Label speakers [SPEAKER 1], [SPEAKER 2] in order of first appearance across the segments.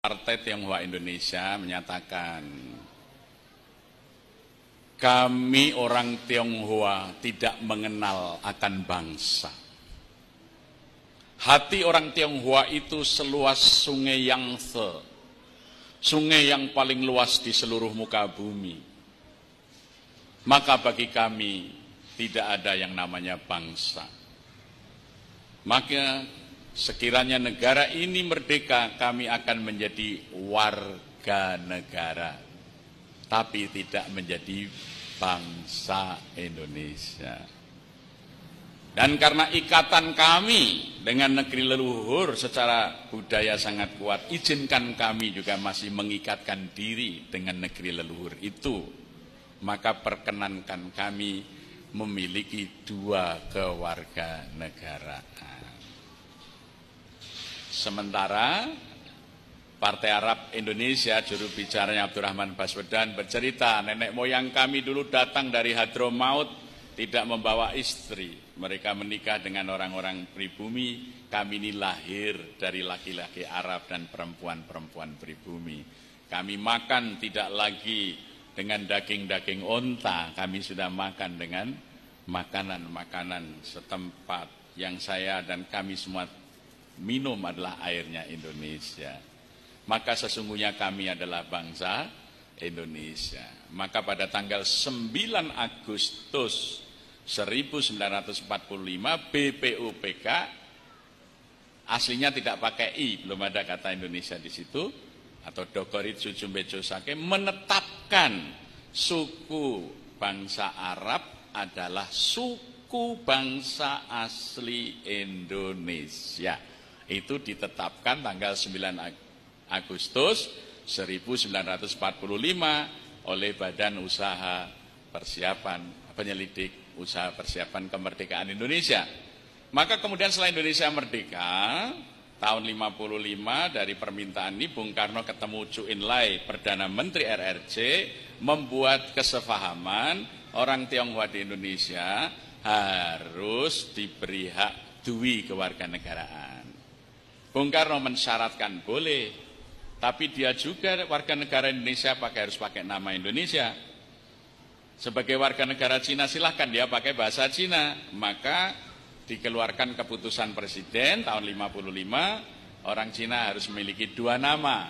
[SPEAKER 1] Partai Tionghoa Indonesia menyatakan, kami orang Tionghoa tidak mengenal akan bangsa. Hati orang Tionghoa itu seluas sungai Yangtze, sungai yang paling luas di seluruh muka bumi. Maka bagi kami tidak ada yang namanya bangsa. Maka sekiranya negara ini merdeka, kami akan menjadi warga negara, tapi tidak menjadi bangsa Indonesia. Dan karena ikatan kami dengan negeri leluhur secara budaya sangat kuat, izinkan kami juga masih mengikatkan diri dengan negeri leluhur itu. Maka perkenankan kami memiliki dua kewarganegaraan. Sementara Partai Arab Indonesia, juru bicaranya Abdurrahman Baswedan bercerita, nenek moyang kami dulu datang dari Hadramaut tidak membawa istri. Mereka menikah dengan orang-orang pribumi. Kami ini lahir dari laki-laki Arab dan perempuan-perempuan pribumi. Kami makan tidak lagi dengan daging-daging onta. Kami sudah makan dengan makanan-makanan setempat. Yang saya dan kami semua minum adalah airnya Indonesia. Maka sesungguhnya kami adalah bangsa Indonesia. Maka pada tanggal 9 Agustus 1945 BPUPK, aslinya tidak pakai I, belum ada kata Indonesia di situ, atau Dogoritsu Jumbejo Sake, menetapkan suku bangsa Arab adalah suku bangsa asli Indonesia. Itu ditetapkan tanggal 9 Agustus 1945 oleh Badan Usaha Persiapan Penyelidik Usaha Persiapan Kemerdekaan Indonesia. Maka kemudian setelah Indonesia merdeka tahun 55, dari permintaan ini Bung Karno ketemu Chu Enlai, Perdana Menteri RRC, membuat kesepahaman orang Tionghoa di Indonesia harus diberi hak dui kewarganegaraan. Bung Karno mensyaratkan boleh, tapi dia juga warga negara Indonesia harus pakai nama Indonesia. Sebagai warga negara Cina silahkan dia pakai bahasa Cina. Maka dikeluarkan keputusan presiden tahun 55, orang Cina harus memiliki dua nama.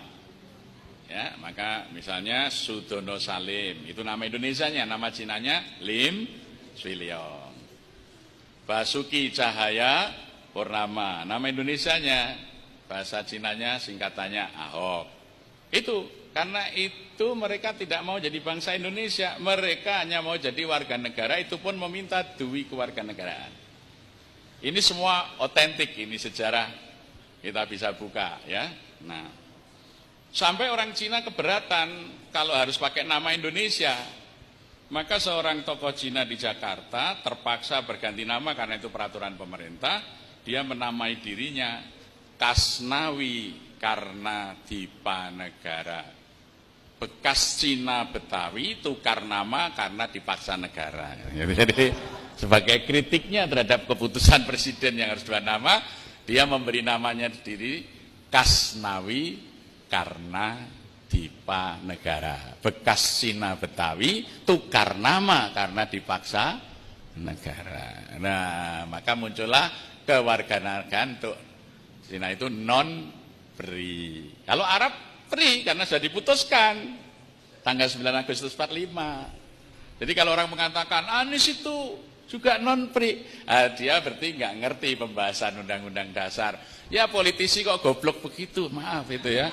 [SPEAKER 1] Ya, maka misalnya Sudono Salim, itu nama Indonesianya, nama Cinanya Lim Swee Leong. Basuki Cahaya Purnama, nama Indonesianya, bahasa Cinanya singkatannya Ahok. Itu karena itu mereka tidak mau jadi bangsa Indonesia, mereka hanya mau jadi warga negara, itu pun meminta dui kewarganegaraan. Ini semua otentik, ini sejarah kita bisa buka ya. Nah, sampai orang Cina keberatan kalau harus pakai nama Indonesia. Maka seorang tokoh Cina di Jakarta terpaksa berganti nama karena itu peraturan pemerintah. Dia menamai dirinya Kasnawi karena Dipanegara. Bekas Cina Betawi tukar nama karena dipaksa negara. Jadi sebagai kritiknya terhadap keputusan presiden yang harus dua nama, dia memberi namanya sendiri Kasnawi karena Dipanegara. Bekas Cina Betawi tukar nama karena dipaksa negara. Nah, maka muncullah kewarganegaraan untuk Cina itu non-free. Kalau Arab free karena sudah diputuskan tanggal 9 Agustus 45. Jadi kalau orang mengatakan Anies itu juga non-free, dia berarti nggak ngerti pembahasan Undang-Undang Dasar. Ya politisi kok goblok begitu, maaf itu ya.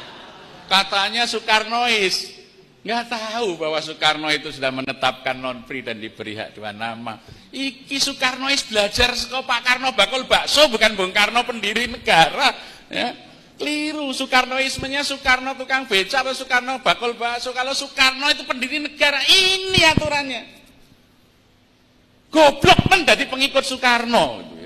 [SPEAKER 1] Katanya Soekarnois, nggak tahu bahwa Soekarno itu sudah menetapkan non-free dan diberi hak dua nama. Iki Soekarnois belajar sekolah Pak Karno bakul bakso, bukan Bung Karno pendiri negara. Ya. Keliru, Soekarnoismenya Soekarno tukang beca atau Soekarno bakul bakso. Kalau Soekarno itu pendiri negara, ini aturannya. Goblok men dari pengikut Soekarno.